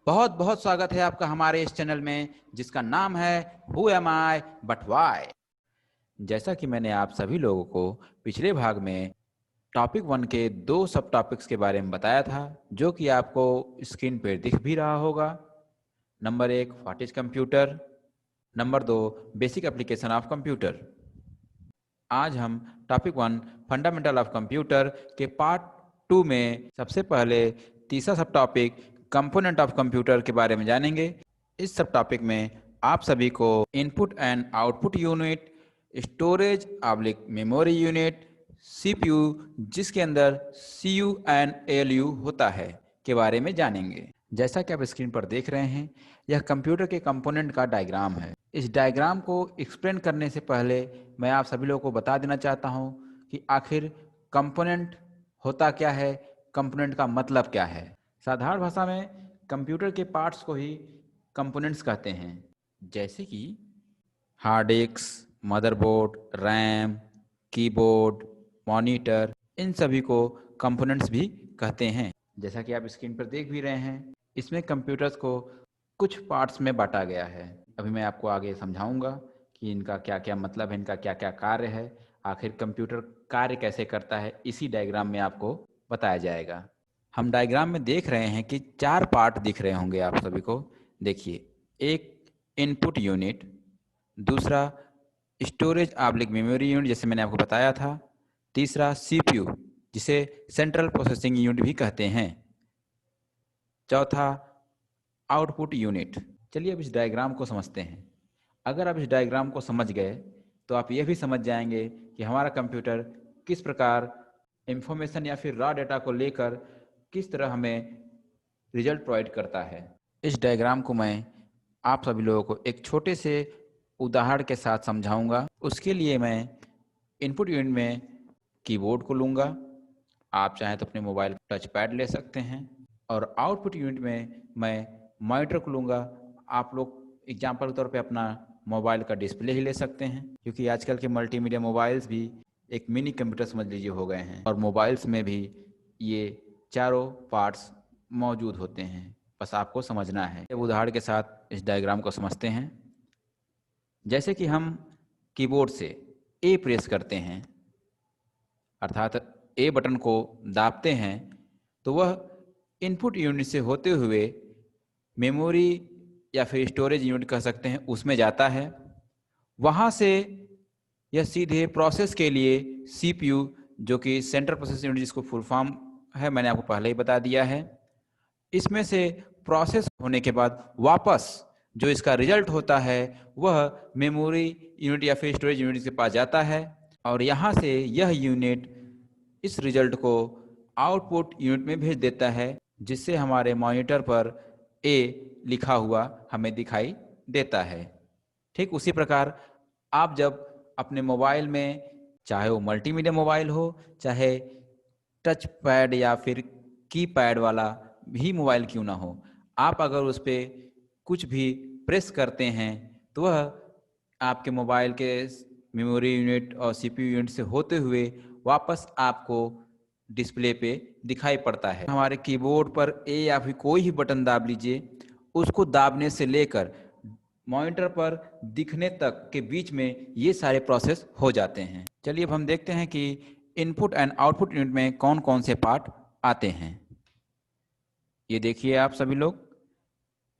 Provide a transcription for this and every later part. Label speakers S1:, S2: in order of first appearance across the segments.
S1: बहुत बहुत स्वागत है आपका हमारे इस चैनल में जिसका नाम है who am I but why. जैसा कि मैंने आप सभी लोगों को पिछले भाग में टॉपिक 1 के 2 सब टॉपिक्स के बारे में बताया था, जो कि आपको स्क्रीन पर दिख भी रहा होगा। Number 1 what is computer, number 2 basic application of computer. आज हम टॉपिक 1 फंडामेंटल ऑफ कंप्यूटर के पार्ट 2 में सबसे पहले तीसरा सब टॉपिक कंपोनेंट ऑफ कंप्यूटर के बारे में जानेंगे। इस सब टॉपिक में आप सभी को input and output unit, storage oblique memory unit, CPU जिसके अंदर सीयू एंड एएलयू होता है के बारे में जानेंगे। जैसा कि आप स्क्रीन पर देख रहे हैं, यह कंप्यूटर के कंपोनेंट का डायग्राम है। इस डायग्राम को एक्सप्लेन करने से पहले मैं आप सभी लोगों को बता देना चाहता हूं कि आखिर कंपोनेंट होता क्या है, कंपोनेंट का मतलब क्या है। साधारण भाषा में कंप्यूटर के पार्ट्स को ही कंपोनेंट्स कहते हैं, जैसे कि hard disk, motherboard, RAM, keyboard, monitor, इन सभी को कंपोनेंट्स भी कहते हैं। जैसा कि आप स्क्रीन पर देख भी रहे हैं, इसमें कंप्यूटर्स को कुछ पार्ट्स में बांटा गया है। अभी मैं आपको आगे समझाऊंगा कि इनका क्या क्या मतलब है, इनका क्या क्या कार्य है, आखिर कंप्यूटर कार्य कैसे करता है, इसी डायग्राम में आपको बताया जाएगा। हम डायग्राम में देख रहे हैं कि 4 पार्ट दिख रहे होंगे आप सभी को। देखिए, एक इनपुट यूनिट, दूसरा स्टोरेज ऑब्लिक मेमोरी यूनिट जैसे मैंने आपको बताया था, तीसरा सीपीयू जिसे सेंट्रल प्रोसेसिंग यूनिट भी कहते हैं, चौथा आउटपुट यूनिट। चलिए अब इस डायग्राम को समझते हैं। अगर आप इस डायग्राम को समझ गए तो आप यह भी समझ जाएंगे कि हमारा कंप्यूटर किस प्रकार इंफॉर्मेशन या फिर रॉ डेटा को लेकर किस तरह हमें रिजल्ट प्रोवाइड करता है। इस डायग्राम को मैं आप सभी लोगों को एक छोटे से उदाहरण के साथ समझाऊंगा। उसके लिए मैं इनपुट यूनिट में कीबोर्ड को लूँगा, आप चाहें तो अपने मोबाइल टच पैड ले सकते हैं, और आउटपुट यूनिट में मैं मॉनिटर को लूँगा। आप लोग एग्जाम्पल के तौर पे अपना मोबाइल का डिस्प्ले ही ले सकते हैं, क्योंकि आजकल के मल्टीमीडिया मोबाइल्स भी एक मिनी कंप्यूटर समझ लीजिए हो गए हैं, और मोबाइल्स में भी ये चारों पार्ट्स मौजूद होते हैं। बस आपको समझना है। एक उदाहरण के साथ इस डायग्राम को समझते हैं। जैसे कि हम कीबोर्ड से ए प्रेस करते हैं, अर्थात ए बटन को दाबते हैं, तो वह इनपुट यूनिट से होते हुए मेमोरी या फिर स्टोरेज यूनिट कह सकते हैं, उसमें जाता है। वहाँ से यह सीधे प्रोसेस के लिए सीपीयू, जो कि सेंट्रल प्रोसेसिंग यूनिट जिसको फुल फॉर्म है मैंने आपको पहले ही बता दिया है, इसमें से प्रोसेस होने के बाद वापस जो इसका रिजल्ट होता है वह मेमोरी यूनिट या फिर स्टोरेज यूनिट के पास जाता है, और यहाँ से यह यूनिट इस रिजल्ट को आउटपुट यूनिट में भेज देता है, जिससे हमारे मॉनिटर पर ए लिखा हुआ हमें दिखाई देता है। ठीक उसी प्रकार आप जब अपने मोबाइल में, चाहे वो मल्टीमीडिया मोबाइल हो, चाहे टच पैड या फिर की पैड वाला भी मोबाइल क्यों ना हो, आप अगर उस पर कुछ भी प्रेस करते हैं तो वह आपके मोबाइल के मेमोरी यूनिट और सीपीयू यूनिट से होते हुए वापस आपको डिस्प्ले पे दिखाई पड़ता है। हमारे कीबोर्ड पर ए या फिर कोई भी बटन दाब लीजिए, उसको दाबने से लेकर मॉनिटर पर दिखने तक के बीच में ये सारे प्रोसेस हो जाते हैं। चलिए अब हम देखते हैं कि इनपुट एंड आउटपुट यूनिट में कौन कौन से पार्ट आते हैं। ये देखिए आप सभी लोग,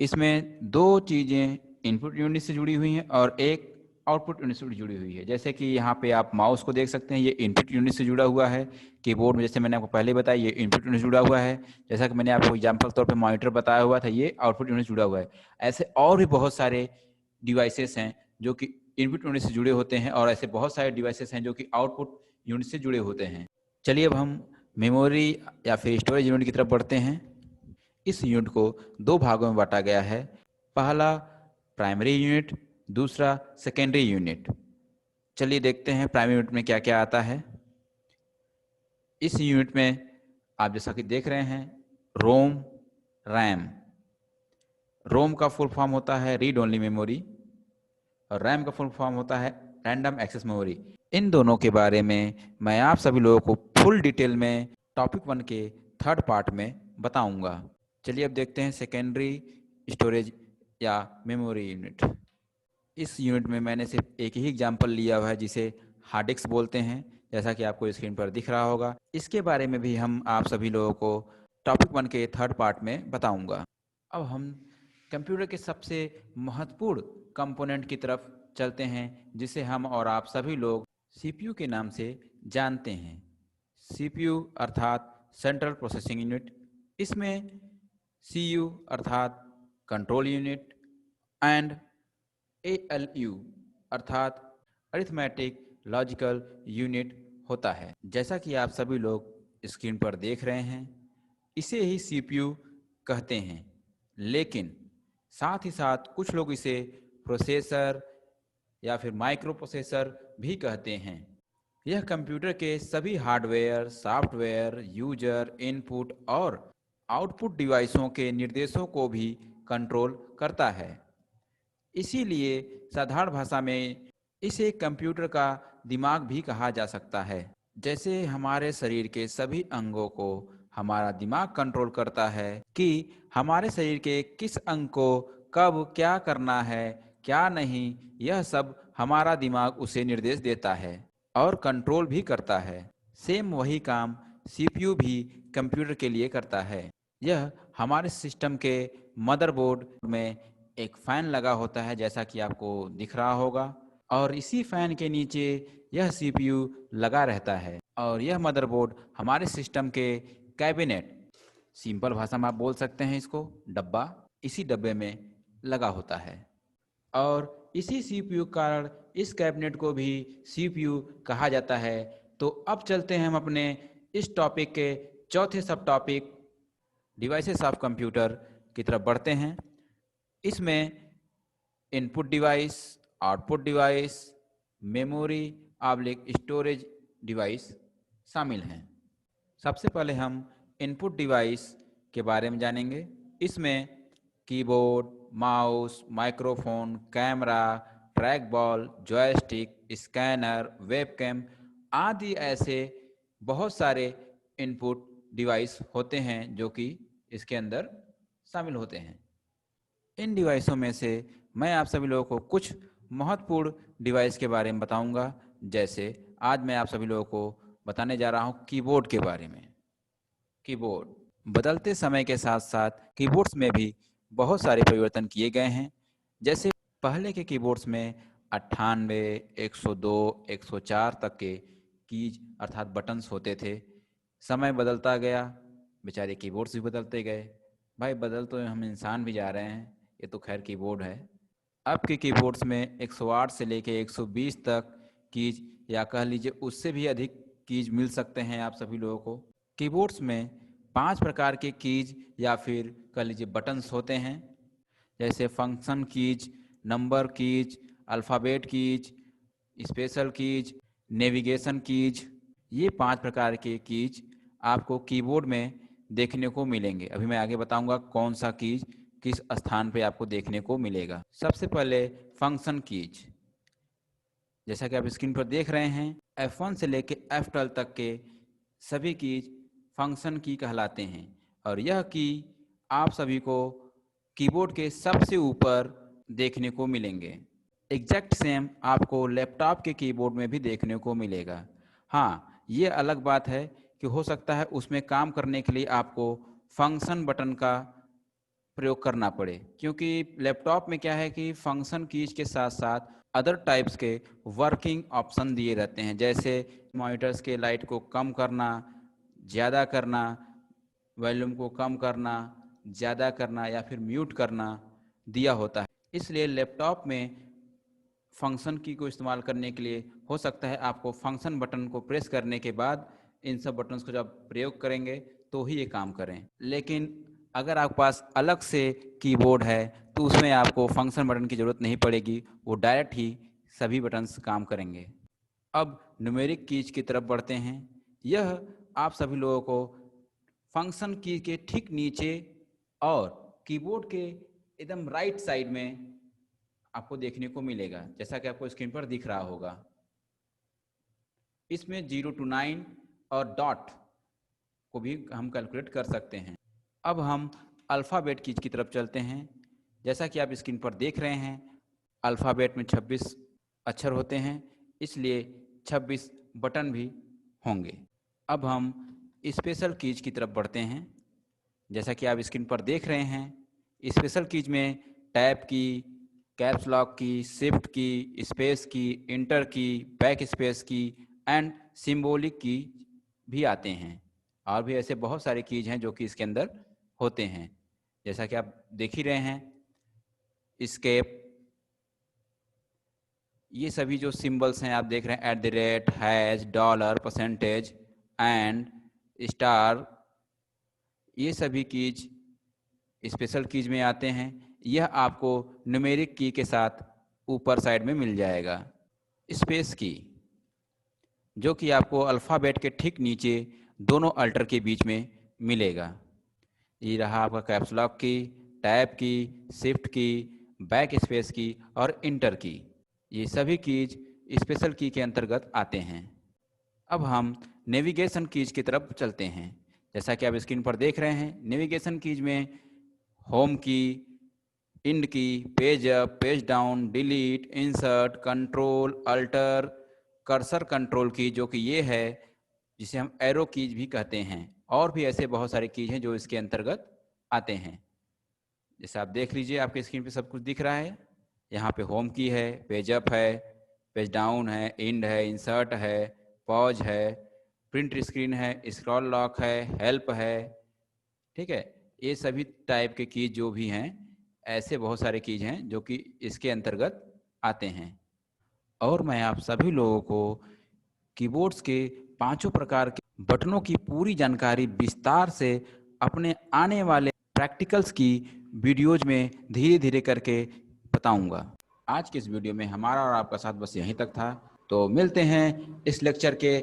S1: इसमें 2 चीज़ें इनपुट यूनिट से जुड़ी हुई हैं और एक आउटपुट यूनिट से जुड़ी हुई है। जैसे कि यहाँ पे आप माउस को देख सकते हैं, ये इनपुट यूनिट से जुड़ा हुआ है। कीबोर्ड में जैसे मैंने आपको पहले बताया, ये इनपुट यूनिट से जुड़ा हुआ है। जैसा कि मैंने आपको एग्जाम्पल के तौर पे मॉनिटर बताया हुआ था, ये आउटपुट यूनिट से जुड़ा हुआ है। ऐसे और भी बहुत सारे डिवाइसेस हैं जो कि इनपुट यूनिट से जुड़े होते हैं, और ऐसे बहुत सारे डिवाइसेस हैं जो कि आउटपुट यूनिट से जुड़े होते हैं। चलिए अब हम मेमोरी या फिर स्टोरेज यूनिट की तरफ बढ़ते हैं। इस यूनिट को 2 भागों में बांटा गया है। पहला प्राइमरी यूनिट, दूसरा सेकेंडरी यूनिट। चलिए देखते हैं प्राइमरी यूनिट में क्या क्या आता है। इस यूनिट में आप जैसा कि देख रहे हैं, रोम, रैम। रोम का फुल फॉर्म होता है रीड ओनली मेमोरी, और रैम का फुल फॉर्म होता है रैंडम एक्सेस मेमोरी। इन दोनों के बारे में मैं आप सभी लोगों को फुल डिटेल में टॉपिक 1 के 3rd पार्ट में बताऊंगा। चलिए अब देखते हैं सेकेंडरी स्टोरेज या मेमोरी यूनिट। इस यूनिट में मैंने सिर्फ एक ही एग्जाम्पल लिया हुआ है जिसे हार्ड डिस्क बोलते हैं, जैसा कि आपको स्क्रीन पर दिख रहा होगा। इसके बारे में भी हम आप सभी लोगों को टॉपिक 1 के थर्ड पार्ट में बताऊंगा। अब हम कंप्यूटर के सबसे महत्वपूर्ण कंपोनेंट की तरफ चलते हैं, जिसे हम और आप सभी लोग सीपीयू के नाम से जानते हैं। सीपीयू अर्थात सेंट्रल प्रोसेसिंग यूनिट। इसमें सीयू अर्थात कंट्रोल यूनिट एंड एएलयू अर्थात अरिथमेटिक लॉजिकल यूनिट होता है। जैसा कि आप सभी लोग स्क्रीन पर देख रहे हैं, इसे ही सीपीयू कहते हैं, लेकिन साथ ही साथ कुछ लोग इसे प्रोसेसर या फिर माइक्रो प्रोसेसर भी कहते हैं। यह कंप्यूटर के सभी हार्डवेयर, सॉफ्टवेयर, यूजर इनपुट और आउटपुट डिवाइसों के निर्देशों को भी कंट्रोल करता है। इसीलिए साधारण भाषा में इसे कंप्यूटर का दिमाग भी कहा जा सकता है। जैसे हमारे शरीर के सभी अंगों को हमारा दिमाग कंट्रोल करता है कि हमारे शरीर के किस अंग को कब क्या करना है, क्या नहीं, यह सब हमारा दिमाग उसे निर्देश देता है और कंट्रोल भी करता है। सेम वही काम सीपीयू भी कंप्यूटर के लिए करता है। यह हमारे सिस्टम के मदरबोर्ड में एक फैन लगा होता है, जैसा कि आपको दिख रहा होगा, और इसी फैन के नीचे यह सीपीयू लगा रहता है और यह मदरबोर्ड हमारे सिस्टम के कैबिनेट, सिंपल भाषा में आप बोल सकते हैं इसको डब्बा, इसी डब्बे में लगा होता है। और इसी सीपीयू कारण इस कैबिनेट को भी सीपीयू कहा जाता है। तो अब चलते हैं हम अपने इस टॉपिक के चौथे सब टॉपिक डिवाइसेस ऑफ कंप्यूटर की तरफ बढ़ते हैं। इसमें input device, output device, memory oblique storage device शामिल हैं। सबसे पहले हम इनपुट डिवाइस के बारे में जानेंगे। इसमें keyboard, mouse, microphone, camera, track ball, joystick, scanner, webcam आदि ऐसे बहुत सारे इनपुट डिवाइस होते हैं जो कि इसके अंदर शामिल होते हैं। इन डिवाइसों में से मैं आप सभी लोगों को कुछ महत्वपूर्ण डिवाइस के बारे में बताऊंगा। जैसे आज मैं आप सभी लोगों को बताने जा रहा हूं कीबोर्ड के बारे में। कीबोर्ड बदलते समय के साथ साथ कीबोर्ड्स में भी बहुत सारे परिवर्तन किए गए हैं। जैसे पहले के कीबोर्ड्स में 98, 102, 104 तक के कीज अर्थात बटन्स होते थे। समय बदलता गया, बेचारे कीबोर्ड्स भी बदलते गए। भाई बदल तो हम इंसान भी जा रहे हैं, ये तो खैर कीबोर्ड है। अब के कीबोर्ड्स में 108 से लेके 120 तक कीज या कह लीजिए उससे भी अधिक कीज मिल सकते हैं आप सभी लोगों को। कीबोर्ड्स में 5 प्रकार के कीज या फिर कह लीजिए बटन्स होते हैं, जैसे function keys, number keys, alphabet keys, special keys, navigation keys. ये 5 प्रकार के कीज आपको कीबोर्ड में देखने को मिलेंगे। अभी मैं आगे बताऊंगा कौन सा कीज किस स्थान पे आपको देखने को मिलेगा। सबसे पहले फंक्शन कीज, जैसा कि आप स्क्रीन पर देख रहे हैं, F1 से लेके F12 तक के सभी कीज फंक्शन की कहलाते हैं और यह की आप सभी को कीबोर्ड के सबसे ऊपर देखने को मिलेंगे। एग्जैक्ट सेम आपको लैपटॉप के कीबोर्ड में भी देखने को मिलेगा। हाँ, ये अलग बात है कि हो सकता है उसमें काम करने के लिए आपको फंक्शन बटन का प्रयोग करना पड़े, क्योंकि लैपटॉप में क्या है कि फंक्शन कीज के साथ साथ अदर टाइप्स के वर्किंग ऑप्शन दिए रहते हैं, जैसे मॉनिटर्स के लाइट को कम करना, ज़्यादा करना, वॉल्यूम को कम करना, ज़्यादा करना या फिर म्यूट करना दिया होता है। इसलिए लैपटॉप में फंक्शन की को इस्तेमाल करने के लिए हो सकता है आपको फंक्शन बटन को प्रेस करने के बाद इन सब बटन्स को जब प्रयोग करेंगे तो ही ये काम करें। लेकिन अगर आपके पास अलग से कीबोर्ड है तो उसमें आपको फंक्शन बटन की ज़रूरत नहीं पड़ेगी, वो डायरेक्ट ही सभी बटन्स काम करेंगे। अब न्यूमेरिक कीज की तरफ बढ़ते हैं। यह आप सभी लोगों को फंक्शन की के ठीक नीचे और कीबोर्ड के एकदम राइट साइड में आपको देखने को मिलेगा, जैसा कि आपको स्क्रीन पर दिख रहा होगा। इसमें 0 to 9 और डॉट को भी हम कैलकुलेट कर सकते हैं। अब हम अल्फ़ाबेट कीज की तरफ चलते हैं। जैसा कि आप स्क्रीन पर देख रहे हैं, अल्फ़ाबेट में 26 अक्षर होते हैं, इसलिए 26 बटन भी होंगे। अब हम स्पेशल कीज की तरफ बढ़ते हैं। जैसा कि आप स्क्रीन पर देख रहे हैं, स्पेशल कीज में टैब की, कैप्स लॉक की, शिफ्ट की, स्पेस की, इंटर की, बैक स्पेस की एंड सिंबॉलिक की भी आते हैं। और भी ऐसे बहुत सारे कीज हैं जो कि इसके अंदर होते हैं। जैसा कि आप देख ही रहे हैं, एस्केप, ये सभी जो सिंबल्स हैं आप देख रहे हैं, @ hash, dollar, percentage and star, ये सभी कीज स्पेशल कीज में आते हैं। यह आपको न्यूमेरिक की के साथ ऊपर साइड में मिल जाएगा। स्पेस की, जो कि आपको अल्फ़ाबेट के ठीक नीचे दोनों अल्टर के बीच में मिलेगा। ये रहा आपका कैप्स लॉक की, टैब की, शिफ्ट की, बैक स्पेस की और इंटर की। ये सभी कीज स्पेशल की के अंतर्गत आते हैं। अब हम नेविगेशन कीज की तरफ चलते हैं। जैसा कि आप स्क्रीन पर देख रहे हैं, नेविगेशन कीज में होम की, इंड की, page up, page down, delete, insert, control, alter, cursor control की, जो कि ये है जिसे हम एरो कीज भी कहते हैं, और भी ऐसे बहुत सारे कीज हैं जो इसके अंतर्गत आते हैं। जैसे आप देख लीजिए, आपके स्क्रीन पे सब कुछ दिख रहा है। यहाँ पे होम की है, पेज अप है, पेज डाउन है, इंड है, इंसर्ट है, पॉज है, प्रिंट स्क्रीन है, स्क्रॉल लॉक है, हेल्प है। ठीक है, ये सभी टाइप के कीज जो भी हैं, ऐसे बहुत सारे कीज हैं जो कि इसके अंतर्गत आते हैं। और मैं आप सभी लोगों को कीबोर्ड्स के पांचों प्रकार के बटनों की पूरी जानकारी विस्तार से अपने आने वाले प्रैक्टिकल्स की वीडियोज में धीरे धीरे करके बताऊंगा। आज के इस वीडियो में हमारा और आपका साथ बस यहीं तक था। तो मिलते हैं इस लेक्चर के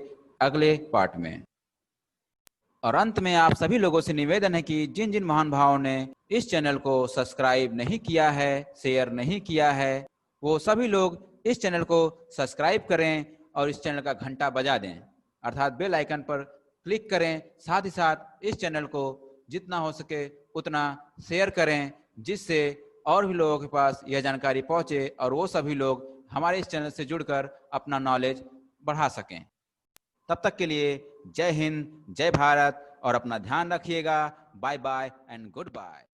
S1: अगले पार्ट में। और अंत में आप सभी लोगों से निवेदन है कि जिन जिन महान भावों ने इस चैनल को सब्सक्राइब नहीं किया है, शेयर नहीं किया है, वो सभी लोग इस चैनल को सब्सक्राइब करें और इस चैनल का घंटा बजा दें, अर्थात बेल आइकन पर क्लिक करें। साथ ही साथ इस चैनल को जितना हो सके उतना शेयर करें, जिससे और भी लोगों के पास यह जानकारी पहुंचे और वो सभी लोग हमारे इस चैनल से जुड़कर अपना नॉलेज बढ़ा सकें। तब तक के लिए जय हिंद, जय भारत और अपना ध्यान रखिएगा। Bye bye and good bye.